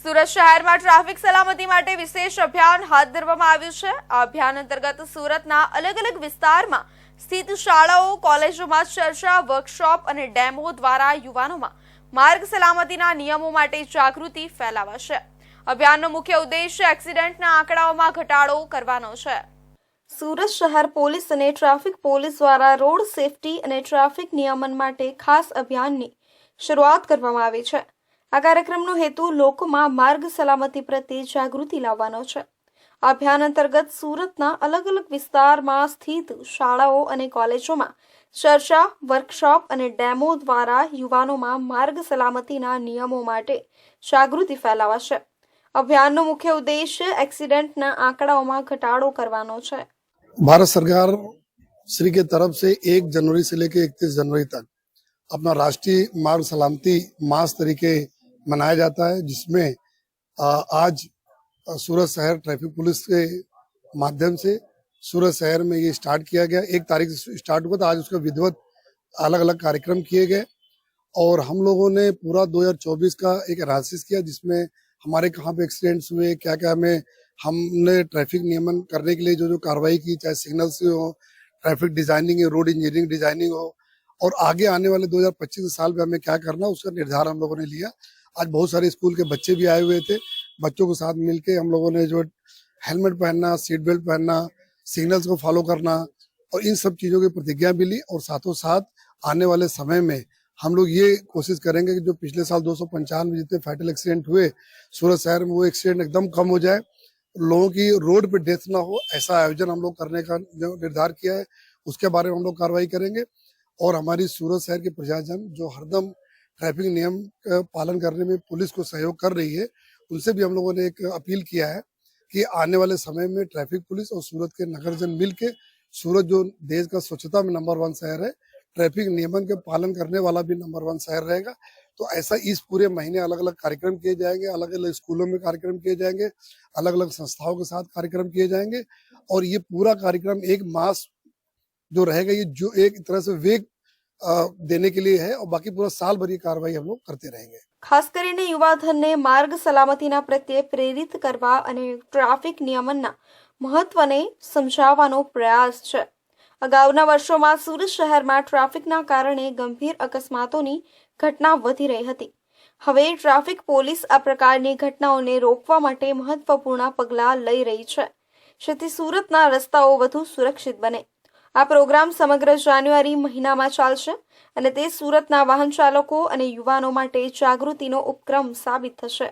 સુરત શહેરમાં ટ્રાફિક સલામતી માટે વિશેષ અભિયાન હાથ ધરવામાં આવ્યું છે। આ અભિયાન અંતર્ગત સુરતના અલગ અલગ વિસ્તારમાં સ્થિત શાળાઓ, કોલેજોમાં ચર્ચા, વર્કશોપ અને ડેમો દ્વારા યુવાનોમાં માર્ગ સલામતીના નિયમો માટે જાગૃતિ ફેલાવાશે। અભિયાનનો મુખ્ય ઉદ્દેશ્ય એક્સિડન્ટના આંકડાઓમાં ઘટાડો કરવાનો છે। સુરત શહેર પોલીસ અને ટ્રાફિક પોલીસ દ્વારા રોડ સેફટી અને ટ્રાફિક નિયમન માટે ખાસ અભિયાનની શરૂઆત કરવામાં આવી છે। આ કાર્યક્રમનો હેતુ લોકોમાં માર્ગ સલામતી પ્રત્યે જાગૃતિ લાવવાનો છે। આ અભિયાન અંતર્ગત સુરતના અલગ અલગ વિસ્તારમાં સ્થિત શાળાઓ અને કોલેજોમાં ચર્ચા, વર્કશોપ અને ડેમો દ્વારા યુવાનોમાં માર્ગ સલામતીના નિયમો માટે જાગૃતિ ફેલાવાશે। અભિયાનનો મુખ્ય ઉદ્દેશ્ય એક્સિડન્ટના આંકડાઓમાં ઘટાડો કરવાનો છે। भारत सरकार श्री के तरफ से 1 जनवरी से लेकर 31 जनवरी तक अपना राष्ट्रीय मार्ग सलामती मास तरीके मनाया जाता है, जिसमें आज सूरत शहर ट्रैफिक पुलिस के माध्यम से सूरत शहर में ये स्टार्ट किया गया। 1 तारीख से स्टार्ट हुआ था, आज उसका विधिवत अलग अलग कार्यक्रम किए गए और हम लोगों ने पूरा 2024 का एक एनालिसिस किया, जिसमें हमारे कहाँ पे एक्सीडेंट्स हुए, क्या क्या हमने ट्रैफिक नियमन करने के लिए जो कार्रवाई की, चाहे सिग्नल्स हो, traffic designing, road engineering designing हो, और आगे आने वाले 2025 साल में हमें क्या करना उसका निर्धार हम लोगों ने लिया। आज बहुत सारे स्कूल के बच्चे भी आए हुए थे। बच्चों के साथ मिलके हम लोगों ने जो हेलमेट पहनना, सीट बेल्ट पहनना, सिग्नल्स को फॉलो करना और इन सब चीज़ों की प्रतिज्ञा भी ली। और साथों साथ आने वाले समय में हम लोग ये कोशिश करेंगे कि जो पिछले साल 295 जितने फैटल एक्सीडेंट हुए सूरत शहर में, वो एक्सीडेंट एकदम कम हो जाए, लोगों की रोड पे डेथ ना हो, ऐसा आयोजन हम लोग करने का जो निर्धार किया है उसके बारे में हम लोग कार्रवाई करेंगे। और हमारी सूरत शहर के प्रशासन जो हरदम ट्रैफिक नियम का पालन करने में पुलिस को सहयोग कर रही है, उनसे भी हम लोगों ने एक अपील किया है कि आने वाले समय में ट्रैफिक पुलिस और सूरत के नगरजन मिल के सूरत जो देश का स्वच्छता में नंबर 1 शहर है, ट्रैफिक नियमन के पालन करने वाला भी नंबर 1 शहर रहेगा। तो ऐसा इस पूरे महीने अलग अलग कार्यक्रम किए जाएंगे, अलग अलग स्कूलों में कार्यक्रम किए जाएंगे, अलग अलग संस्थाओं के साथ कार्यक्रम किए जाएंगे। और ये पूरा कार्यक्रम 1 मास जो रहेगा, ये जो एक तरह से वेग देने के लिए है, और बाकी पूरा साल भर ये कार्रवाई हम लोग करते रहेंगे। ખાસ કરીને યુવાધનને માર્ગ સલામતીના પ્રત્યે પ્રેરિત કરવા અને ટ્રાફિક નિયમનના મહત્વને સમજાવવાનો પ્રયાસ છે। અગાઉના વર્ષોમાં સુરત શહેરમાં ટ્રાફિકના કારણે ગંભીર અકસ્માતોની ઘટના વધી રહી હતી। હવે ટ્રાફિક પોલીસ આ પ્રકારની ઘટનાઓને રોકવા માટે મહત્વપૂર્ણ પગલાં લઈ રહી છે, જેથી સુરતના રસ્તાઓ વધુ સુરક્ષિત બને। આ પ્રોગ્રામ સમગ્ર જાન્યુઆરી મહિનામાં ચાલશે અને તે સુરતના વાહન ચાલકો અને યુવાનો માટે જાગૃતિનો ઉપક્રમ સાબિત થશે।